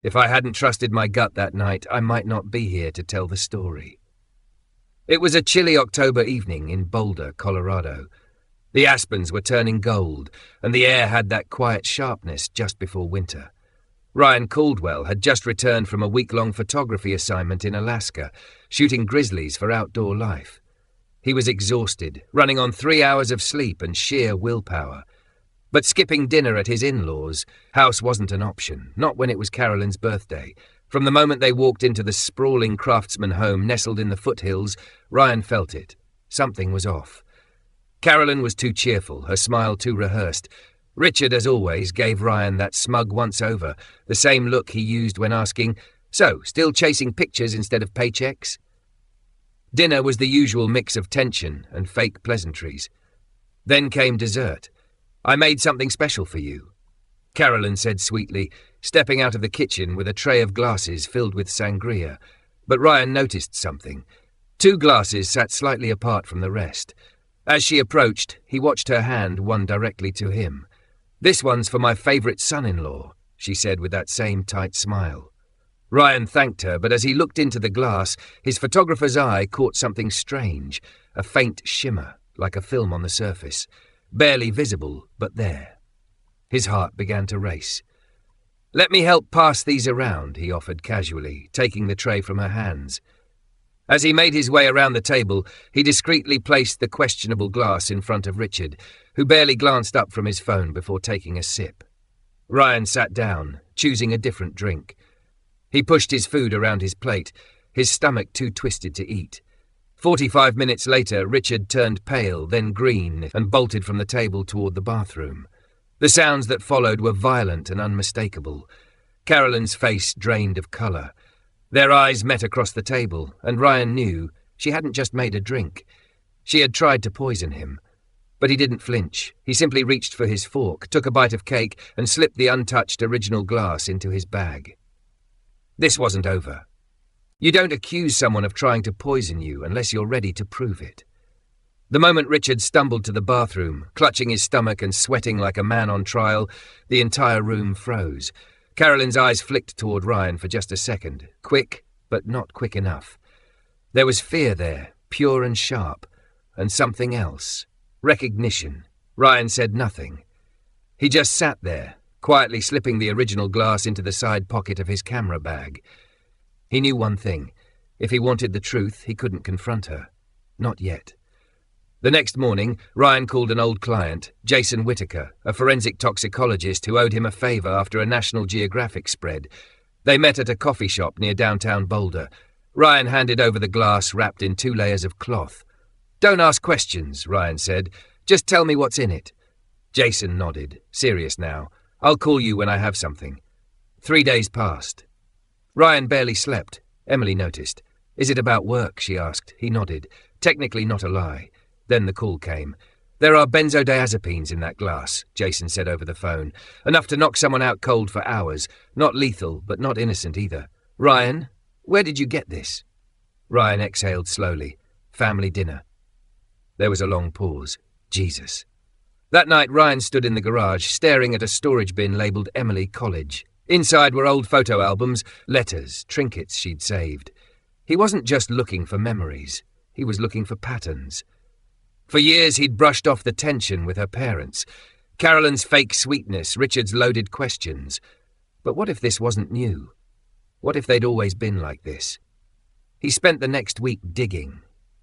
If I hadn't trusted my gut that night, I might not be here to tell the story. It was a chilly October evening in Boulder, Colorado. The aspens were turning gold, and the air had that quiet sharpness just before winter. Ryan Caldwell had just returned from a week-long photography assignment in Alaska, shooting grizzlies for Outdoor Life. He was exhausted, running on 3 hours of sleep and sheer willpower. But skipping dinner at his in-laws' house wasn't an option, not when it was Carolyn's birthday. From the moment they walked into the sprawling craftsman home nestled in the foothills, Ryan felt it. Something was off. Carolyn was too cheerful, her smile too rehearsed. Richard, as always, gave Ryan that smug once-over, the same look he used when asking, "So, still chasing pictures instead of paychecks?" Dinner was the usual mix of tension and fake pleasantries. Then came dessert. "I made something special for you," Carolyn said sweetly, stepping out of the kitchen with a tray of glasses filled with sangria. But Ryan noticed something. 2 glasses sat slightly apart from the rest. As she approached, he watched her hand one directly to him. "This one's for my favourite son-in-law," she said with that same tight smile. Ryan thanked her, but as he looked into the glass, his photographer's eye caught something strange, a faint shimmer, like a film on the surface. Barely visible, but there. His heart began to race. "Let me help pass these around," he offered casually, taking the tray from her hands. As he made his way around the table, he discreetly placed the questionable glass in front of Richard, who barely glanced up from his phone before taking a sip. Ryan sat down, choosing a different drink. He pushed his food around his plate, his stomach too twisted to eat. 45 minutes later, Richard turned pale, then green, and bolted from the table toward the bathroom. The sounds that followed were violent and unmistakable. Carolyn's face drained of colour. Their eyes met across the table, and Ryan knew she hadn't just made a drink. She had tried to poison him. But he didn't flinch. He simply reached for his fork, took a bite of cake, and slipped the untouched original glass into his bag. This wasn't over. You don't accuse someone of trying to poison you unless you're ready to prove it. The moment Richard stumbled to the bathroom, clutching his stomach and sweating like a man on trial, the entire room froze. Carolyn's eyes flicked toward Ryan for just a second, quick, but not quick enough. There was fear there, pure and sharp, and something else. Recognition. Ryan said nothing. He just sat there, quietly slipping the original glass into the side pocket of his camera bag. He knew one thing. If he wanted the truth, he couldn't confront her. Not yet. The next morning, Ryan called an old client, Jason Whitaker, a forensic toxicologist who owed him a favour after a National Geographic spread. They met at a coffee shop near downtown Boulder. Ryan handed over the glass wrapped in 2 layers of cloth. "Don't ask questions," Ryan said. "Just tell me what's in it." Jason nodded, serious now. "I'll call you when I have something." 3 days passed. Ryan barely slept. Emily noticed. "Is it about work?" she asked. He nodded. Technically not a lie. Then the call came. "There are benzodiazepines in that glass," Jason said over the phone. "Enough to knock someone out cold for hours. Not lethal, but not innocent either. Ryan, where did you get this?" Ryan exhaled slowly. "Family dinner." There was a long pause. Jesus. That night, Ryan stood in the garage, staring at a storage bin labelled Emily College. Inside were old photo albums, letters, trinkets she'd saved. He wasn't just looking for memories. He was looking for patterns. For years he'd brushed off the tension with her parents. Carolyn's fake sweetness, Richard's loaded questions. But what if this wasn't new? What if they'd always been like this? He spent the next week digging,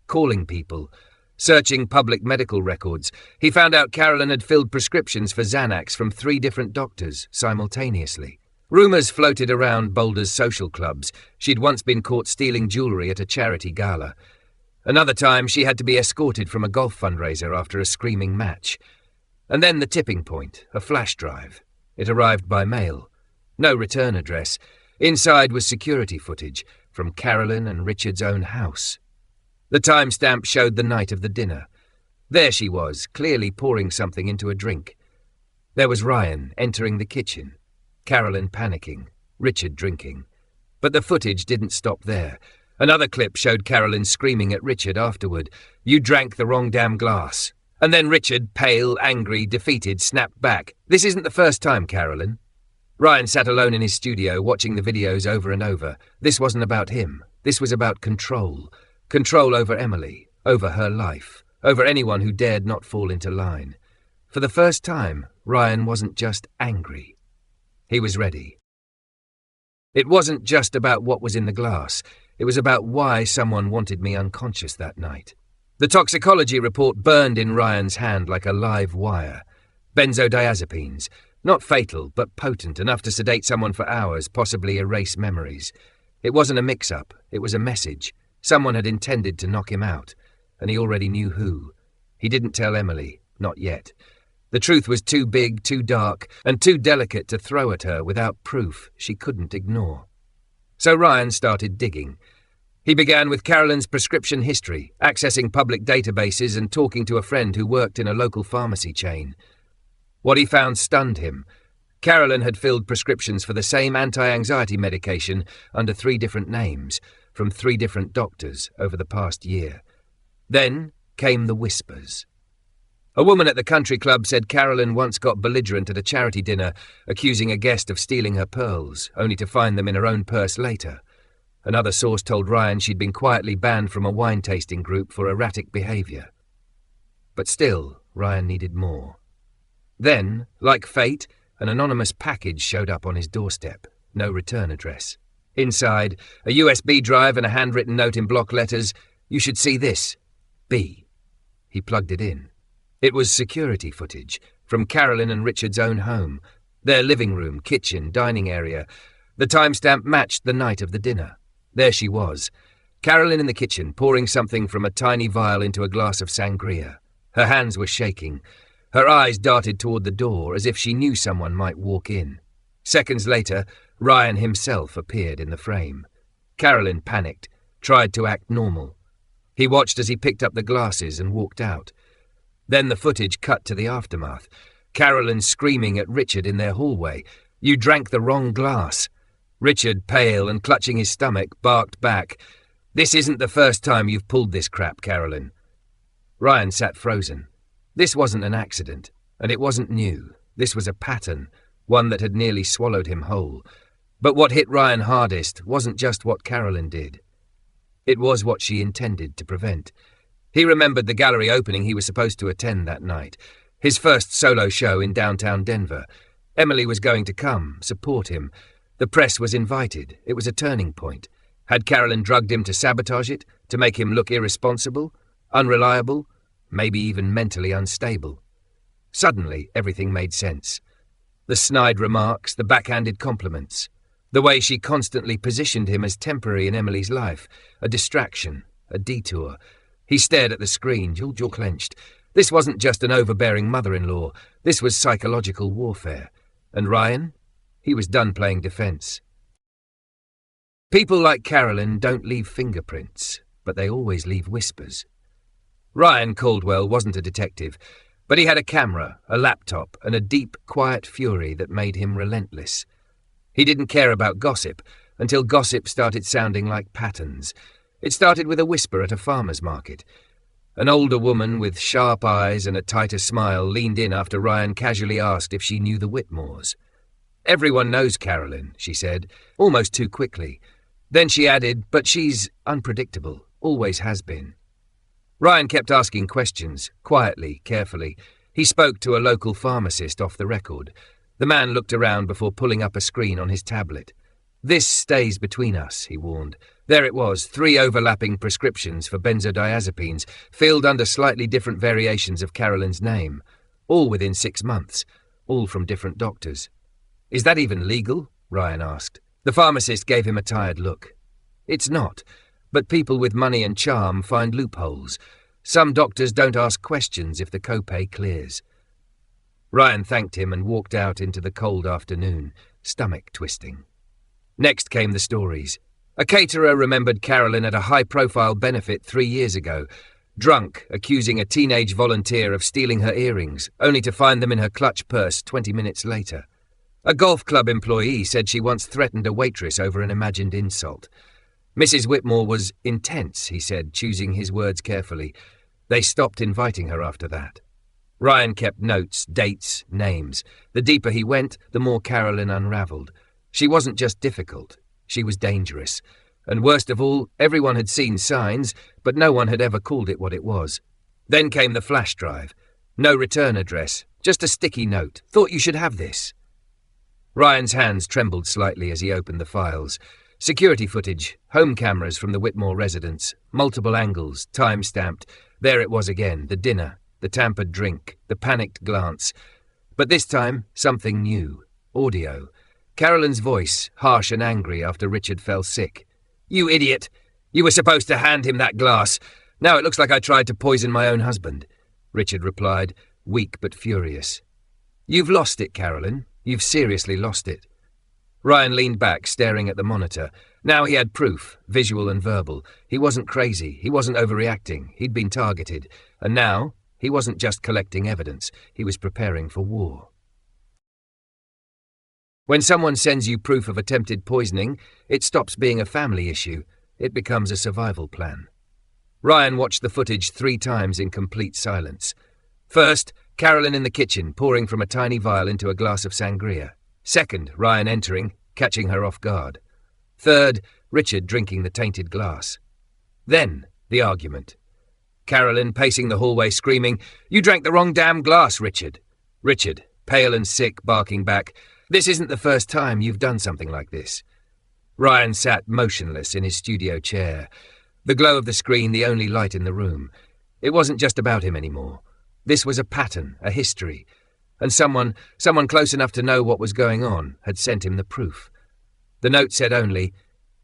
calling people, searching public medical records. He found out Carolyn had filled prescriptions for Xanax from 3 different doctors simultaneously. Rumours floated around Boulder's social clubs. She'd once been caught stealing jewellery at a charity gala. Another time, she had to be escorted from a golf fundraiser after a screaming match. And then the tipping point, a flash drive. It arrived by mail. No return address. Inside was security footage from Carolyn and Richard's own house. The timestamp showed the night of the dinner. There she was, clearly pouring something into a drink. There was Ryan entering the kitchen, Carolyn panicking, Richard drinking. But the footage didn't stop there. Another clip showed Carolyn screaming at Richard afterward, "You drank the wrong damn glass." And then Richard, pale, angry, defeated, snapped back, "This isn't the first time, Carolyn." Ryan sat alone in his studio, watching the videos over and over. This wasn't about him. This was about control. Control over Emily, over her life, over anyone who dared not fall into line. For the first time, Ryan wasn't just angry. He was ready. It wasn't just about what was in the glass. It was about why someone wanted me unconscious that night. The toxicology report burned in Ryan's hand like a live wire. Benzodiazepines. Not fatal, but potent, enough to sedate someone for hours, possibly erase memories. It wasn't a mix-up. It was a message. Someone had intended to knock him out, and he already knew who. He didn't tell Emily, not yet. The truth was too big, too dark, and too delicate to throw at her without proof she couldn't ignore. So Ryan started digging. He began with Carolyn's prescription history, accessing public databases and talking to a friend who worked in a local pharmacy chain. What he found stunned him. Carolyn had filled prescriptions for the same anti-anxiety medication under 3 different names, from 3 different doctors over the past year. Then came the whispers. A woman at the country club said Carolyn once got belligerent at a charity dinner, accusing a guest of stealing her pearls, only to find them in her own purse later. Another source told Ryan she'd been quietly banned from a wine-tasting group for erratic behaviour. But still, Ryan needed more. Then, like fate, an anonymous package showed up on his doorstep. No return address. Inside, a USB drive and a handwritten note in block letters. "You should see this. B." He plugged it in. It was security footage from Carolyn and Richard's own home. Their living room, kitchen, dining area. The timestamp matched the night of the dinner. There she was, Carolyn in the kitchen, pouring something from a tiny vial into a glass of sangria. Her hands were shaking. Her eyes darted toward the door as if she knew someone might walk in. Seconds later, Ryan himself appeared in the frame. Carolyn panicked, tried to act normal. He watched as he picked up the glasses and walked out. Then the footage cut to the aftermath. Carolyn screaming at Richard in their hallway. "You drank the wrong glass." Richard, pale and clutching his stomach, barked back. "This isn't the first time you've pulled this crap, Carolyn." Ryan sat frozen. This wasn't an accident, and it wasn't new. This was a pattern, one that had nearly swallowed him whole. But what hit Ryan hardest wasn't just what Carolyn did. It was what she intended to prevent. He remembered the gallery opening he was supposed to attend that night, his first solo show in downtown Denver. Emily was going to come, support him. The press was invited. It was a turning point. Had Carolyn drugged him to sabotage it, to make him look irresponsible, unreliable, maybe even mentally unstable? Suddenly, everything made sense. The snide remarks, the backhanded compliments, the way she constantly positioned him as temporary in Emily's life, a distraction, a detour. He stared at the screen, jaw clenched. This wasn't just an overbearing mother-in-law. This was psychological warfare. And Ryan? He was done playing defense. People like Carolyn don't leave fingerprints, but they always leave whispers. Ryan Caldwell wasn't a detective, but he had a camera, a laptop, and a deep, quiet fury that made him relentless. He didn't care about gossip until gossip started sounding like patterns. It started with a whisper at a farmer's market. An older woman with sharp eyes and a tighter smile leaned in after Ryan casually asked if she knew the Whitmores. "Everyone knows Carolyn," she said, almost too quickly. Then she added, "But she's unpredictable, always has been." Ryan kept asking questions, quietly, carefully. He spoke to a local pharmacist off the record. The man looked around before pulling up a screen on his tablet. "This stays between us," he warned. There it was, 3 overlapping prescriptions for benzodiazepines, filled under slightly different variations of Carolyn's name, all within 6 months, all from different doctors. "Is that even legal?" Ryan asked. The pharmacist gave him a tired look. "It's not, but people with money and charm find loopholes. Some doctors don't ask questions if the copay clears." Ryan thanked him and walked out into the cold afternoon, stomach twisting. Next came the stories. A caterer remembered Carolyn at a high-profile benefit 3 years ago, drunk, accusing a teenage volunteer of stealing her earrings, only to find them in her clutch purse 20 minutes later. A golf club employee said she once threatened a waitress over an imagined insult. Mrs. Whitmore was intense, he said, choosing his words carefully. They stopped inviting her after that. Ryan kept notes, dates, names. The deeper he went, the more Carolyn unravelled. She wasn't just difficult, she was dangerous. And worst of all, everyone had seen signs, but no one had ever called it what it was. Then came the flash drive. No return address, just a sticky note. Thought you should have this. Ryan's hands trembled slightly as he opened the files. Security footage, home cameras from the Whitmore residence, multiple angles, time-stamped. There it was again, the dinner, the tampered drink, the panicked glance. But this time, something new. Audio. Carolyn's voice, harsh and angry after Richard fell sick. "You idiot! You were supposed to hand him that glass. Now it looks like I tried to poison my own husband," Richard replied, weak but furious. "You've lost it, Carolyn. You've seriously lost it." Ryan leaned back, staring at the monitor. Now he had proof, visual and verbal. He wasn't crazy. He wasn't overreacting. He'd been targeted. And now, he wasn't just collecting evidence. He was preparing for war. When someone sends you proof of attempted poisoning, it stops being a family issue. It becomes a survival plan. Ryan watched the footage 3 times in complete silence. First, Carolyn in the kitchen, pouring from a tiny vial into a glass of sangria. Second, Ryan entering, catching her off guard. Third, Richard drinking the tainted glass. Then, the argument. Carolyn pacing the hallway screaming, "You drank the wrong damn glass, Richard." Richard, pale and sick, barking back, "This isn't the first time you've done something like this." Ryan sat motionless in his studio chair, the glow of the screen the only light in the room. It wasn't just about him anymore. This was a pattern, a history, and someone close enough to know what was going on had sent him the proof. The note said only,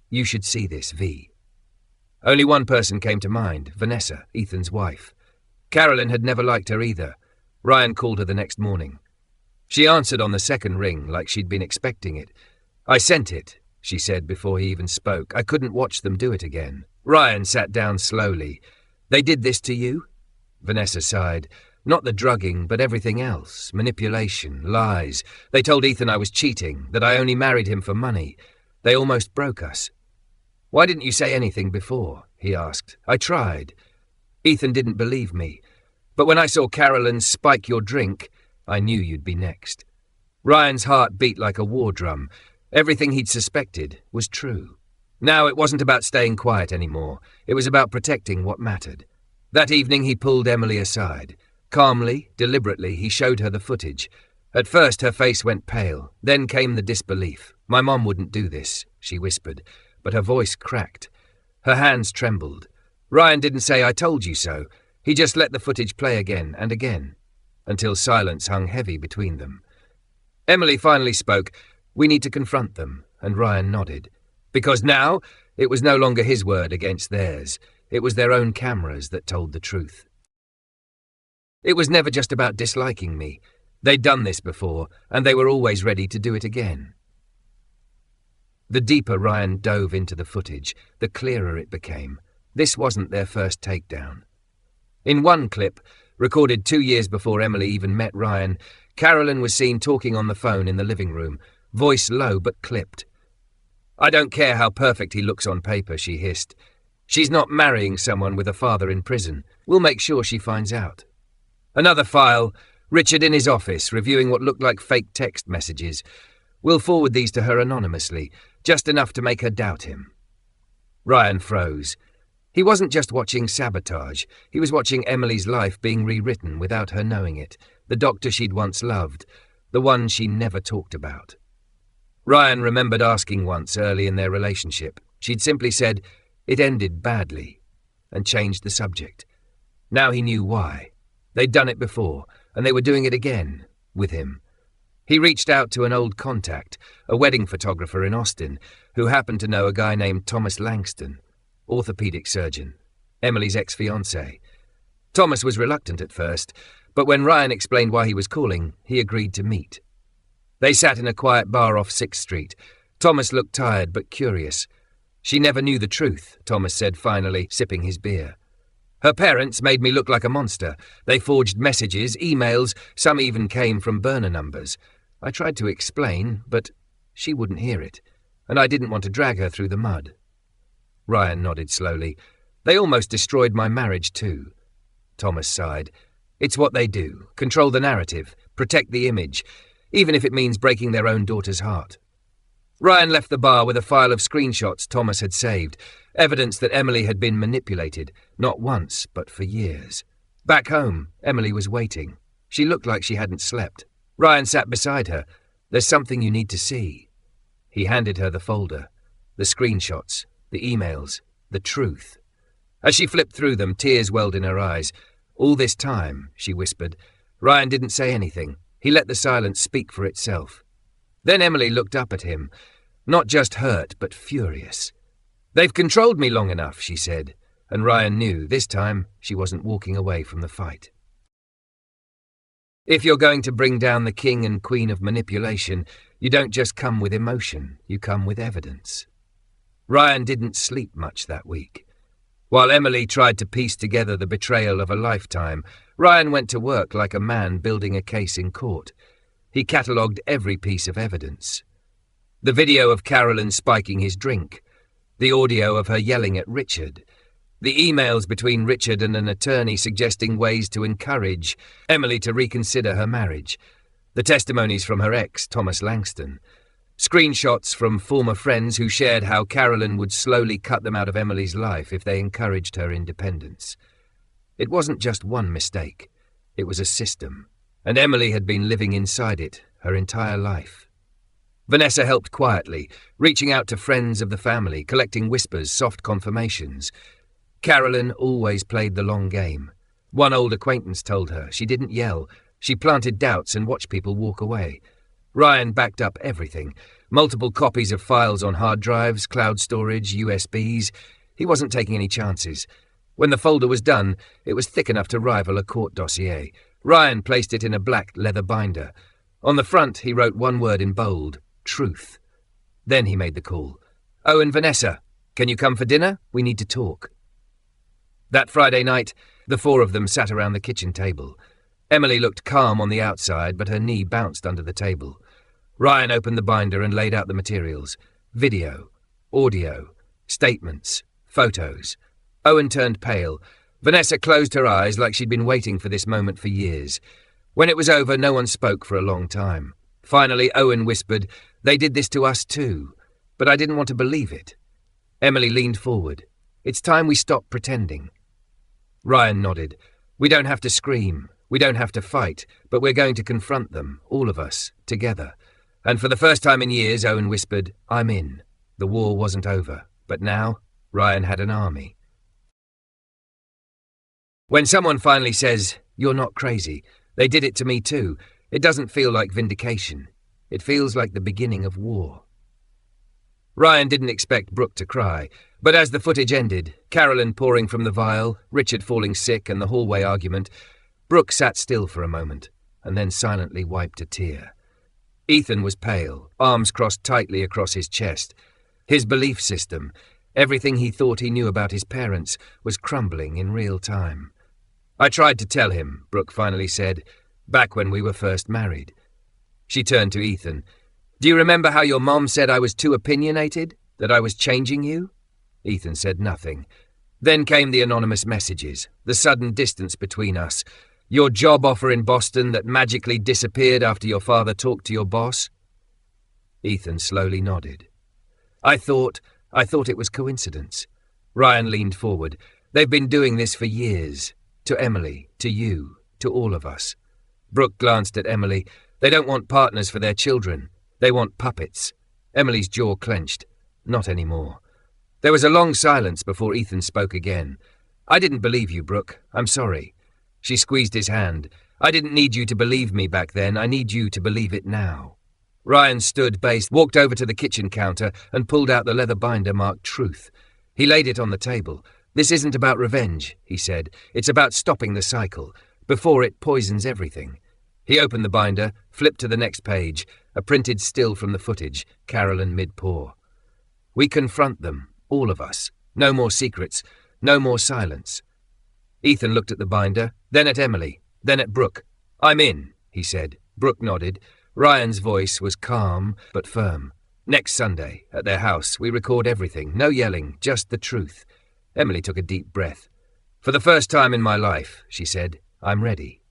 "You should see this, V." Only one person came to mind, Vanessa, Ethan's wife. Carolyn had never liked her either. Ryan called her the next morning. She answered on the second ring, like she'd been expecting it. "I sent it," she said before he even spoke. "I couldn't watch them do it again." Ryan sat down slowly. "They did this to you?" Vanessa sighed. "Not the drugging, but everything else. Manipulation, lies. They told Ethan I was cheating, that I only married him for money. They almost broke us." "Why didn't you say anything before?" he asked. "I tried. Ethan didn't believe me. But when I saw Carolyn spike your drink, I knew you'd be next." Ryan's heart beat like a war drum. Everything he'd suspected was true. Now it wasn't about staying quiet anymore. It was about protecting what mattered. That evening he pulled Emily aside. Calmly, deliberately, he showed her the footage. At first her face went pale. Then came the disbelief. "My mom wouldn't do this," she whispered, but her voice cracked. Her hands trembled. Ryan didn't say, "I told you so." He just let the footage play again and again, until silence hung heavy between them. Emily finally spoke. "We need to confront them," and Ryan nodded. Because now, it was no longer his word against theirs. It was their own cameras that told the truth. "It was never just about disliking me. They'd done this before, and they were always ready to do it again." The deeper Ryan dove into the footage, the clearer it became. This wasn't their first takedown. In one clip, recorded 2 years before Emily even met Ryan, Carolyn was seen talking on the phone in the living room, voice low but clipped. "I don't care how perfect he looks on paper," she hissed. "She's not marrying someone with a father in prison. We'll make sure she finds out." Another file, Richard in his office, reviewing what looked like fake text messages. "We'll forward these to her anonymously, just enough to make her doubt him." Ryan froze. He wasn't just watching sabotage. He was watching Emily's life being rewritten without her knowing it. The doctor she'd once loved, the one she never talked about. Ryan remembered asking once early in their relationship. She'd simply said, "It ended badly," and changed the subject. Now he knew why. They'd done it before, and they were doing it again, with him. He reached out to an old contact, a wedding photographer in Austin, who happened to know a guy named Thomas Langston, orthopedic surgeon, Emily's ex-fiancé. Thomas was reluctant at first, but when Ryan explained why he was calling, he agreed to meet. They sat in a quiet bar off 6th Street. Thomas looked tired but curious. "She never knew the truth," Thomas said finally, sipping his beer. "Her parents made me look like a monster. They forged messages, emails, some even came from burner numbers. I tried to explain, but she wouldn't hear it, and I didn't want to drag her through the mud." Ryan nodded slowly. "They almost destroyed my marriage too." Thomas sighed. It's what they do. Control the narrative, protect the image, even if it means breaking their own daughter's heart. Ryan left the bar with a file of screenshots Thomas had saved, evidence that Emily had been manipulated, not once, but for years. Back home, Emily was waiting. She looked like she hadn't slept. Ryan sat beside her. "There's something you need to see." He handed her the folder, the screenshots, the emails, the truth. As she flipped through them, tears welled in her eyes. "All this time," she whispered. Ryan didn't say anything. He let the silence speak for itself. Then Emily looked up at him, not just hurt, but furious. "They've controlled me long enough," she said, and Ryan knew this time she wasn't walking away from the fight. If you're going to bring down the king and queen of manipulation, you don't just come with emotion, you come with evidence. Ryan didn't sleep much that week. While Emily tried to piece together the betrayal of a lifetime, Ryan went to work like a man building a case in court. He catalogued every piece of evidence. The video of Carolyn spiking his drink, the audio of her yelling at Richard, the emails between Richard and an attorney suggesting ways to encourage Emily to reconsider her marriage, the testimonies from her ex, Thomas Langston, screenshots from former friends who shared how Carolyn would slowly cut them out of Emily's life if they encouraged her independence. It wasn't just one mistake. It was a system, and Emily had been living inside it her entire life. Vanessa helped quietly, reaching out to friends of the family, collecting whispers, soft confirmations. Carolyn always played the long game. One old acquaintance told her she didn't yell. She planted doubts and watched people walk away. Ryan backed up everything. Multiple copies of files on hard drives, cloud storage, USBs. He wasn't taking any chances. When the folder was done, it was thick enough to rival a court dossier. Ryan placed it in a black leather binder. On the front, he wrote one word in bold: truth. Then he made the call. "Oh, and Vanessa, can you come for dinner? We need to talk." That Friday night, the four of them sat around the kitchen table. Emily looked calm on the outside, but her knee bounced under the table. Ryan opened the binder and laid out the materials. Video, audio, statements, photos. Owen turned pale. Vanessa closed her eyes like she'd been waiting for this moment for years. When it was over, no one spoke for a long time. Finally, Owen whispered, "They did this to us too, but I didn't want to believe it." Emily leaned forward. "It's time we stopped pretending." Ryan nodded. "We don't have to scream. We don't have to fight, but we're going to confront them, all of us, together." And for the first time in years, Owen whispered, "I'm in." The war wasn't over, but now Ryan had an army. When someone finally says, "You're not crazy, they did it to me too," it doesn't feel like vindication. It feels like the beginning of war. Ryan didn't expect Brooke to cry, but as the footage ended, Carolyn pouring from the vial, Richard falling sick, and the hallway argument, Brooke sat still for a moment, and then silently wiped a tear. Ethan was pale, arms crossed tightly across his chest. His belief system, everything he thought he knew about his parents, was crumbling in real time. "I tried to tell him," Brooke finally said, "back when we were first married." She turned to Ethan. "Do you remember how your mom said I was too opinionated? That I was changing you?" Ethan said nothing. Then came the anonymous messages, the sudden distance between us. "Your job offer in Boston that magically disappeared after your father talked to your boss?" Ethan slowly nodded. I thought it was coincidence." Ryan leaned forward. "They've been doing this for years. To Emily, to you, to all of us." Brooke glanced at Emily. "They don't want partners for their children. They want puppets." Emily's jaw clenched. Not anymore. There was a long silence before Ethan spoke again. "I didn't believe you, Brooke. I'm sorry." She squeezed his hand. "I didn't need you to believe me back then. I need you to believe it now." Ryan stood based, walked over to the kitchen counter, and pulled out the leather binder marked Truth. He laid it on the table. "This isn't about revenge," he said. "It's about stopping the cycle, before it poisons everything." He opened the binder, flipped to the next page, a printed still from the footage, Carolyn mid-pour. "We confront them, all of us. No more secrets, no more silence." Ethan looked at the binder, then at Emily, then at Brooke. "I'm in," he said. Brooke nodded. Ryan's voice was calm but firm. "Next Sunday, at their house, we record everything. No yelling, just the truth." Emily took a deep breath. "For the first time in my life," she said, "I'm ready."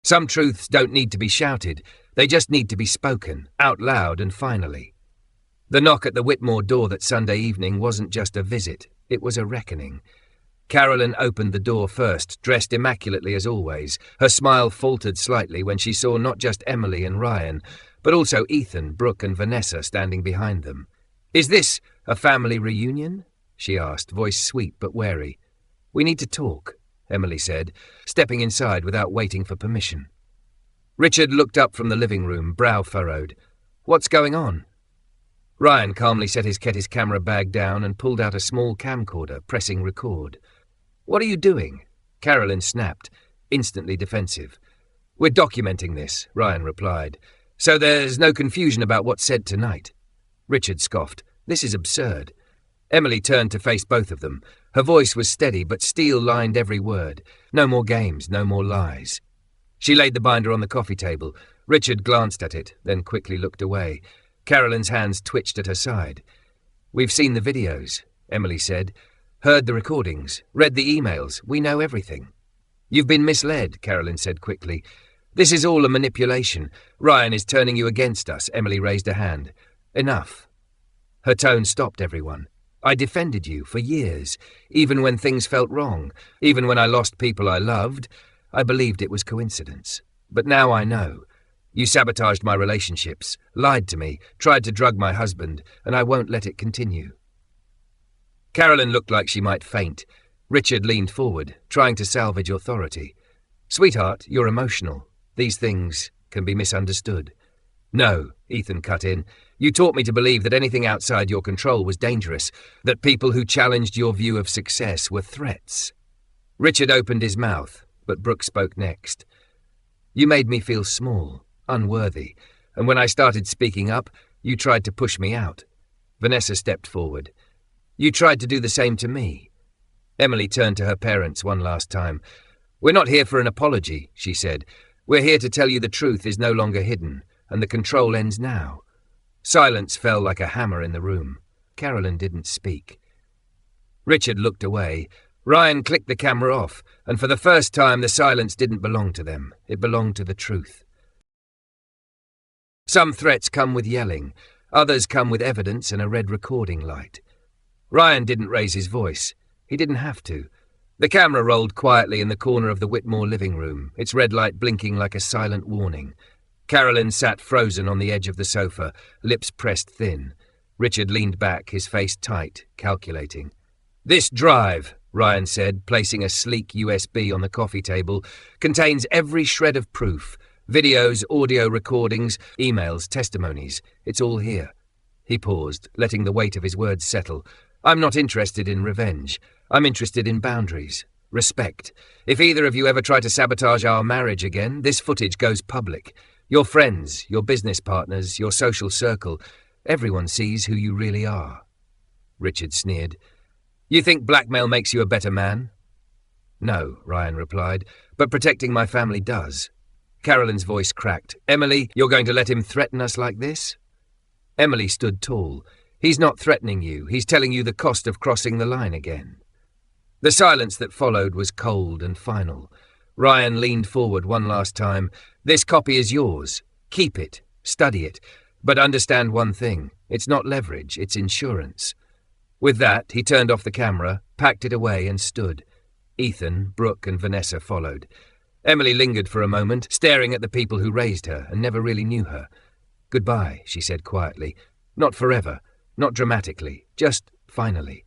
Some truths don't need to be shouted, they just need to be spoken, out loud and finally. The knock at the Whitmore door that Sunday evening wasn't just a visit, it was a reckoning. Carolyn opened the door first, dressed immaculately as always. Her smile faltered slightly when she saw not just Emily and Ryan, but also Ethan, Brooke and Vanessa standing behind them. "Is this a family reunion?" she asked, voice sweet but wary. "We need to talk," Emily said, stepping inside without waiting for permission. Richard looked up from the living room, brow furrowed. "What's going on?" Ryan calmly set his camera bag down and pulled out a small camcorder, pressing record. "What are you doing?" Carolyn snapped, instantly defensive. "We're documenting this," Ryan replied, "so there's no confusion about what's said tonight." Richard scoffed. "This is absurd." Emily turned to face both of them. Her voice was steady, but steel lined every word. No more games, no more lies. She laid the binder on the coffee table. Richard glanced at it, then quickly looked away. Carolyn's hands twitched at her side. "We've seen the videos," Emily said. "Heard the recordings, read the emails. We know everything." "You've been misled," Carolyn said quickly. "This is all a manipulation. Ryan is turning you against us." Emily raised a hand. "Enough." Her tone stopped everyone. "I defended you for years, even when things felt wrong, even when I lost people I loved. I believed it was coincidence. But now I know. You sabotaged my relationships, lied to me, tried to drug my husband, and I won't let it continue." Carolyn looked like she might faint. Richard leaned forward, trying to salvage authority. "Sweetheart, you're emotional. These things can be misunderstood." "No," Ethan cut in. "You taught me to believe that anything outside your control was dangerous, that people who challenged your view of success were threats." Richard opened his mouth, but Brooke spoke next. "You made me feel small, unworthy, and when I started speaking up, you tried to push me out." Vanessa stepped forward. "You tried to do the same to me." Emily turned to her parents one last time. "We're not here for an apology," she said. "We're here to tell you the truth is no longer hidden, and the control ends now." Silence fell like a hammer in the room. Carolyn didn't speak. Richard looked away. Ryan clicked the camera off, and for the first time the silence didn't belong to them. It belonged to the truth. Some threats come with yelling. Others come with evidence and a red recording light. Ryan didn't raise his voice. He didn't have to. The camera rolled quietly in the corner of the Whitmore living room, its red light blinking like a silent warning. Carolyn sat frozen on the edge of the sofa, lips pressed thin. Richard leaned back, his face tight, calculating. "This drive," Ryan said, placing a sleek USB on the coffee table, "contains every shred of proof. Videos, audio recordings, emails, testimonies. It's all here." He paused, letting the weight of his words settle. "I'm not interested in revenge. I'm interested in boundaries. Respect. If either of you ever try to sabotage our marriage again, this footage goes public. Your friends, your business partners, your social circle, everyone sees who you really are." Richard sneered. "You think blackmail makes you a better man?" "No," Ryan replied, "but protecting my family does." Carolyn's voice cracked. "Emily, you're going to let him threaten us like this?" Emily stood tall. "He's not threatening you. He's telling you the cost of crossing the line again." The silence that followed was cold and final. Ryan leaned forward one last time. "This copy is yours. Keep it. Study it. But understand one thing. It's not leverage. It's insurance." With that, he turned off the camera, packed it away, and stood. Ethan, Brooke, and Vanessa followed. Emily lingered for a moment, staring at the people who raised her and never really knew her. "Goodbye," she said quietly. "Not forever. Not dramatically. Just finally."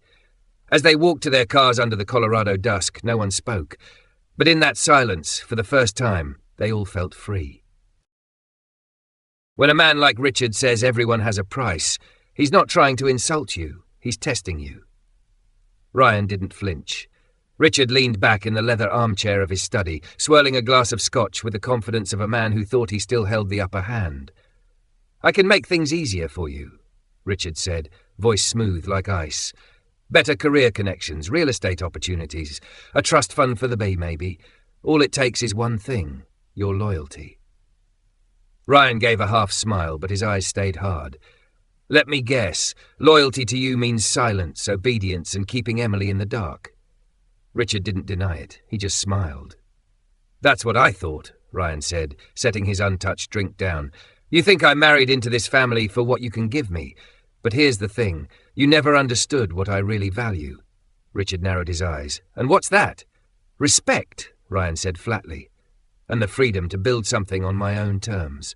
As they walked to their cars under the Colorado dusk, no one spoke. But in that silence, for the first time, they all felt free. When a man like Richard says everyone has a price, he's not trying to insult you. He's testing you. Ryan didn't flinch. Richard leaned back in the leather armchair of his study, swirling a glass of scotch with the confidence of a man who thought he still held the upper hand. "I can make things easier for you," Richard said, voice smooth like ice. "Better career connections, real estate opportunities, a trust fund for the bay maybe. All it takes is one thing, your loyalty." Ryan gave a half smile, but his eyes stayed hard. "Let me guess, loyalty to you means silence, obedience, and keeping Emily in the dark." Richard didn't deny it. He just smiled. "That's what I thought," Ryan said, setting his untouched drink down. "You think I married into this family for what you can give me. But here's the thing. You never understood what I really value." Richard narrowed his eyes. "And what's that?" "Respect," Ryan said flatly, "and the freedom to build something on my own terms."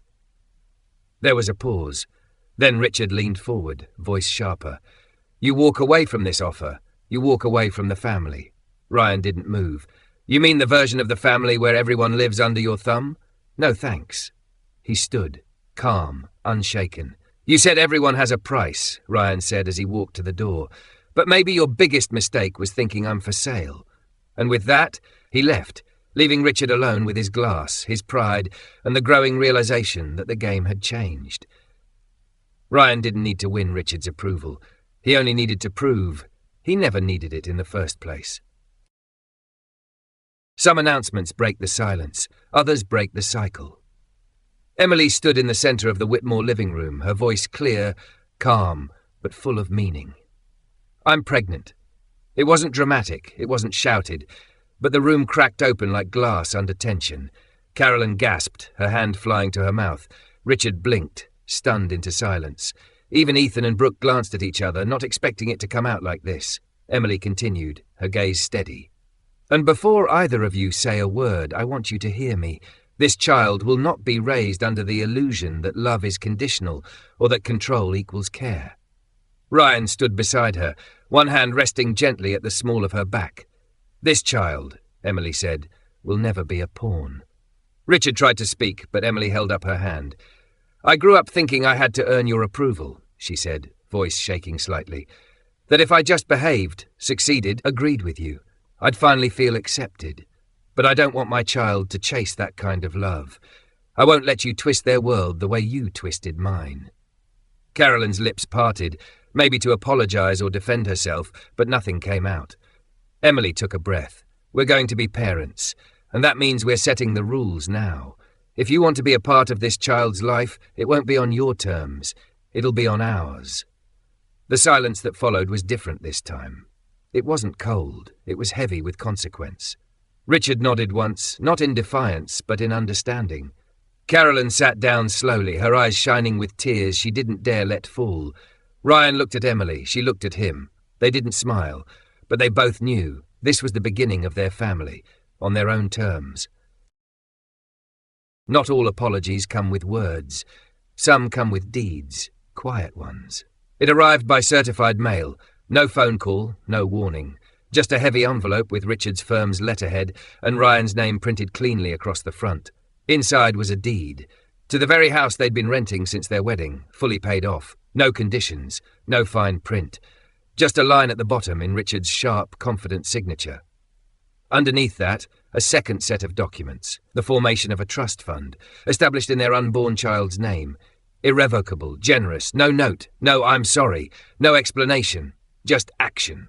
There was a pause. Then Richard leaned forward, voice sharper. "You walk away from this offer. You walk away from the family." Ryan didn't move. "You mean the version of the family where everyone lives under your thumb?" "No, thanks." He stood, calm, unshaken. "You said everyone has a price," Ryan said as he walked to the door. "But maybe your biggest mistake was thinking I'm for sale." And with that, he left, leaving Richard alone with his glass, his pride, and the growing realization that the game had changed. Ryan didn't need to win Richard's approval. He only needed to prove he never needed it in the first place. Some announcements break the silence, others break the cycle. Emily stood in the centre of the Whitmore living room, her voice clear, calm, but full of meaning. "I'm pregnant." It wasn't dramatic, it wasn't shouted, but the room cracked open like glass under tension. Carolyn gasped, her hand flying to her mouth. Richard blinked, stunned into silence. Even Ethan and Brooke glanced at each other, not expecting it to come out like this. Emily continued, her gaze steady. "And before either of you say a word, I want you to hear me. This child will not be raised under the illusion that love is conditional or that control equals care." Ryan stood beside her, one hand resting gently at the small of her back. "This child," Emily said, "will never be a pawn." Richard tried to speak, but Emily held up her hand. "I grew up thinking I had to earn your approval," she said, voice shaking slightly. "That if I just behaved, succeeded, agreed with you, I'd finally feel accepted. But I don't want my child to chase that kind of love. I won't let you twist their world the way you twisted mine." Carolyn's lips parted, maybe to apologize or defend herself, but nothing came out. Emily took a breath. "We're going to be parents, and that means we're setting the rules now. If you want to be a part of this child's life, it won't be on your terms. It'll be on ours." The silence that followed was different this time. It wasn't cold, it was heavy with consequence. Richard nodded once, not in defiance, but in understanding. Carolyn sat down slowly, her eyes shining with tears she didn't dare let fall. Ryan looked at Emily, she looked at him. They didn't smile, but they both knew this was the beginning of their family, on their own terms. Not all apologies come with words. Some come with deeds, quiet ones. It arrived by certified mail. No phone call, no warning. Just a heavy envelope with Richard's firm's letterhead and Ryan's name printed cleanly across the front. Inside was a deed. To the very house they'd been renting since their wedding, fully paid off. No conditions, no fine print. Just a line at the bottom in Richard's sharp, confident signature. Underneath that, a second set of documents, the formation of a trust fund, established in their unborn child's name. Irrevocable, generous, no note, no "I'm sorry", no explanation, just action.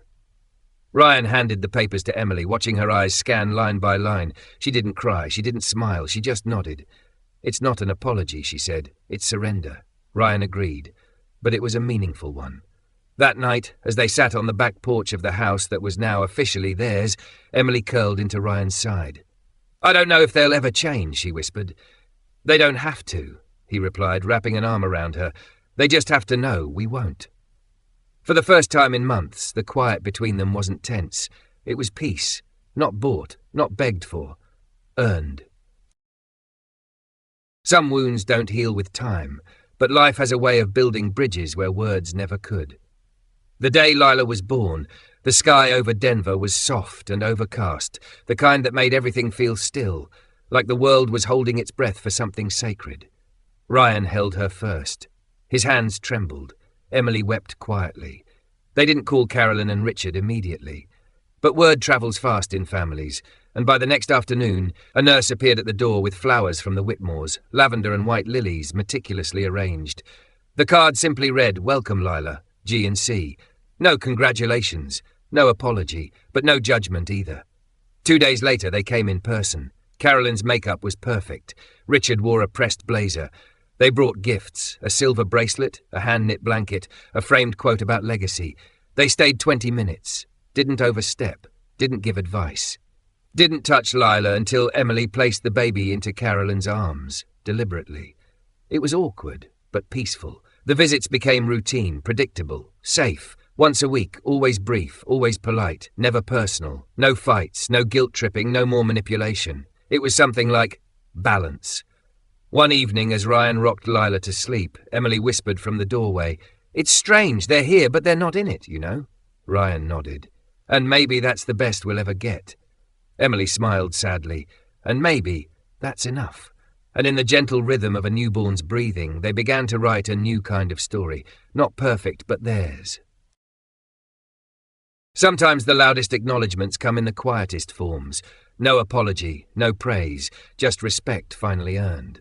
Ryan handed the papers to Emily, watching her eyes scan line by line. She didn't cry, she didn't smile, she just nodded. "It's not an apology," she said, "it's surrender." Ryan agreed, but it was a meaningful one. That night, as they sat on the back porch of the house that was now officially theirs, Emily curled into Ryan's side. "I don't know if they'll ever change," she whispered. "They don't have to," he replied, wrapping an arm around her. "They just have to know we won't." For the first time in months, the quiet between them wasn't tense. It was peace, not bought, not begged for, earned. Some wounds don't heal with time, but life has a way of building bridges where words never could. The day Lila was born, the sky over Denver was soft and overcast, the kind that made everything feel still, like the world was holding its breath for something sacred. Ryan held her first. His hands trembled. Emily wept quietly. They didn't call Carolyn and Richard immediately. But word travels fast in families, and by the next afternoon, a nurse appeared at the door with flowers from the Whitmores, lavender and white lilies meticulously arranged. The card simply read, "Welcome, Lila, G&C. No congratulations, no apology, but no judgment either." 2 days later, they came in person. Carolyn's makeup was perfect. Richard wore a pressed blazer. They brought gifts, a silver bracelet, a hand-knit blanket, a framed quote about legacy. They stayed 20 minutes, didn't overstep, didn't give advice. Didn't touch Lila until Emily placed the baby into Carolyn's arms, deliberately. It was awkward, but peaceful. The visits became routine, predictable, safe. Once a week, always brief, always polite, never personal. No fights, no guilt-tripping, no more manipulation. It was something like balance. One evening, as Ryan rocked Lila to sleep, Emily whispered from the doorway, "It's strange, they're here, but they're not in it, you know?" Ryan nodded. "And maybe that's the best we'll ever get." Emily smiled sadly. "And maybe that's enough." And in the gentle rhythm of a newborn's breathing, they began to write a new kind of story, not perfect, but theirs. Sometimes the loudest acknowledgements come in the quietest forms. No apology, no praise, just respect finally earned.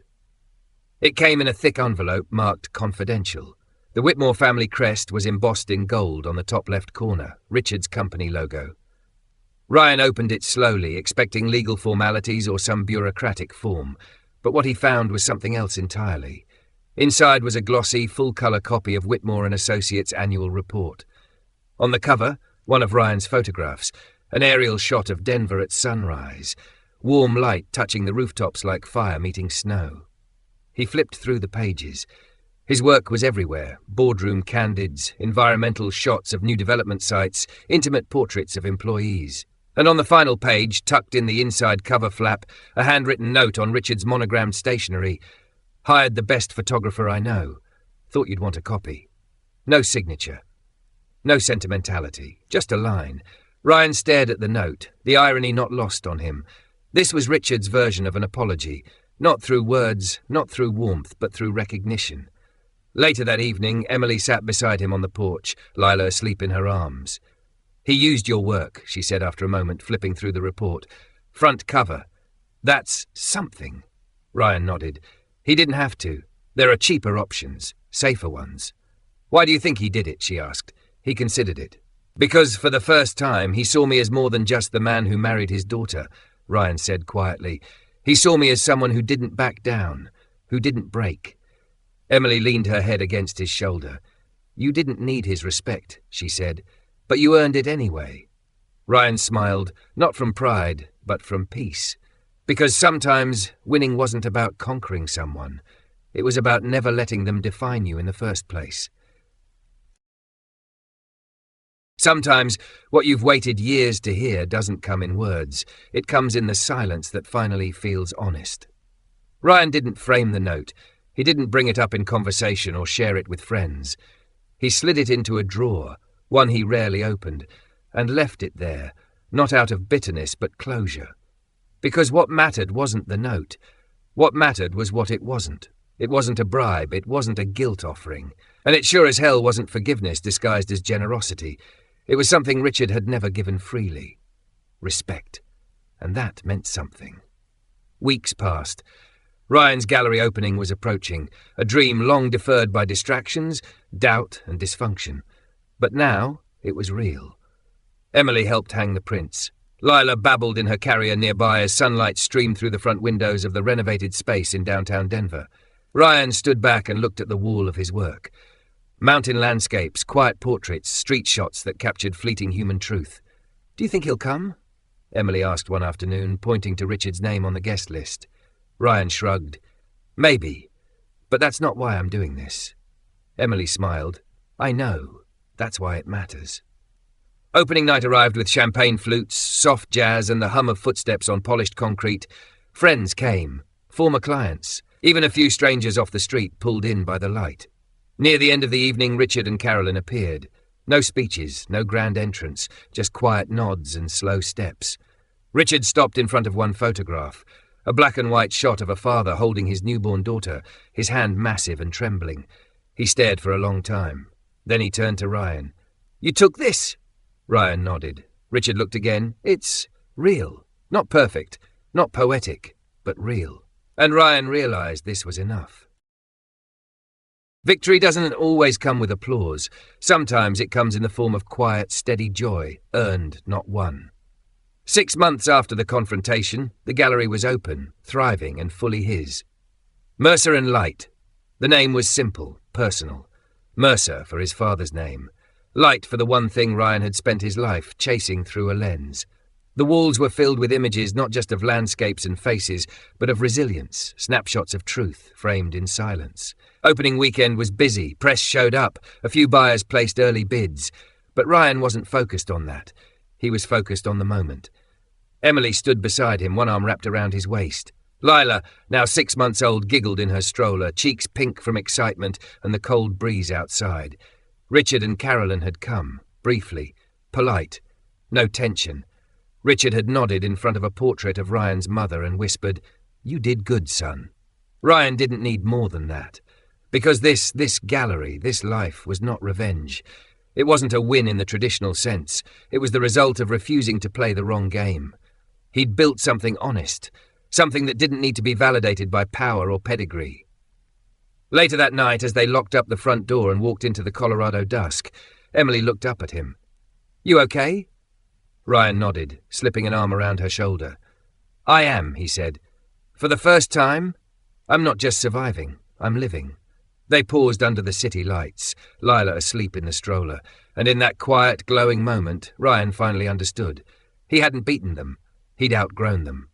It came in a thick envelope marked confidential. The Whitmore family crest was embossed in gold on the top left corner, Richard's company logo. Ryan opened it slowly, expecting legal formalities or some bureaucratic form, but what he found was something else entirely. Inside was a glossy, full-colour copy of Whitmore and Associates' annual report. On the cover, one of Ryan's photographs, an aerial shot of Denver at sunrise, warm light touching the rooftops like fire meeting snow. He flipped through the pages. His work was everywhere: boardroom candids, environmental shots of new development sites, intimate portraits of employees. And on the final page, tucked in the inside cover flap, a handwritten note on Richard's monogrammed stationery. "Hired the best photographer I know. Thought you'd want a copy." No signature. No sentimentality. Just a line. Ryan stared at the note, the irony not lost on him. This was Richard's version of an apology. Not through words, not through warmth, but through recognition. Later that evening, Emily sat beside him on the porch, Lila asleep in her arms. "He used your work," she said after a moment, flipping through the report. "Front cover. That's something." Ryan nodded. "He didn't have to. There are cheaper options, safer ones." "Why do you think he did it?" she asked. He considered it. "Because for the first time he saw me as more than just the man who married his daughter," Ryan said quietly. "He saw me as someone who didn't back down, who didn't break." Emily leaned her head against his shoulder. "You didn't need his respect," she said, "but you earned it anyway." Ryan smiled, not from pride, but from peace. Because sometimes winning wasn't about conquering someone. It was about never letting them define you in the first place. Sometimes what you've waited years to hear doesn't come in words. It comes in the silence that finally feels honest. Ryan didn't frame the note. He didn't bring it up in conversation or share it with friends. He slid it into a drawer, one he rarely opened, and left it there, not out of bitterness but closure. Because what mattered wasn't the note. What mattered was what it wasn't. It wasn't a bribe, it wasn't a guilt offering, and it sure as hell wasn't forgiveness disguised as generosity. It was something Richard had never given freely. Respect. And that meant something. Weeks passed. Ryan's gallery opening was approaching, a dream long deferred by distractions, doubt and dysfunction. But now it was real. Emily helped hang the prints. Lila babbled in her carrier nearby as sunlight streamed through the front windows of the renovated space in downtown Denver. Ryan stood back and looked at the wall of his work. Mountain landscapes, quiet portraits, street shots that captured fleeting human truth. "Do you think he'll come?" Emily asked one afternoon, pointing to Richard's name on the guest list. Ryan shrugged. "Maybe, but that's not why I'm doing this." Emily smiled. "I know. That's why it matters." Opening night arrived with champagne flutes, soft jazz, and the hum of footsteps on polished concrete. Friends came, former clients, even a few strangers off the street pulled in by the light. Near the end of the evening, Richard and Carolyn appeared. No speeches, no grand entrance, just quiet nods and slow steps. Richard stopped in front of one photograph, a black and white shot of a father holding his newborn daughter, his hand massive and trembling. He stared for a long time. Then he turned to Ryan. "You took this?" Ryan nodded. Richard looked again. "It's real. Not perfect, not poetic, but real." And Ryan realized this was enough. Victory doesn't always come with applause. Sometimes it comes in the form of quiet, steady joy, earned, not won. 6 months after the confrontation, the gallery was open, thriving, and fully his. Mercer and Light. The name was simple, personal. Mercer for his father's name. Light for the one thing Ryan had spent his life chasing through a lens. The walls were filled with images not just of landscapes and faces, but of resilience, snapshots of truth framed in silence. Opening weekend was busy, press showed up, a few buyers placed early bids, but Ryan wasn't focused on that. He was focused on the moment. Emily stood beside him, one arm wrapped around his waist. Lila, now 6 months old, giggled in her stroller, cheeks pink from excitement and the cold breeze outside. Richard and Carolyn had come, briefly, polite, no tension. Richard had nodded in front of a portrait of Ryan's mother and whispered, "You did good, son." Ryan didn't need more than that. Because this gallery, this life, was not revenge. It wasn't a win in the traditional sense. It was the result of refusing to play the wrong game. He'd built something honest, something that didn't need to be validated by power or pedigree. Later that night, as they locked up the front door and walked into the Colorado dusk, Emily looked up at him. "You okay?" Ryan nodded, slipping an arm around her shoulder. "I am," he said. "For the first time, I'm not just surviving, I'm living." They paused under the city lights, Lila asleep in the stroller, and in that quiet, glowing moment, Ryan finally understood. He hadn't beaten them. He'd outgrown them.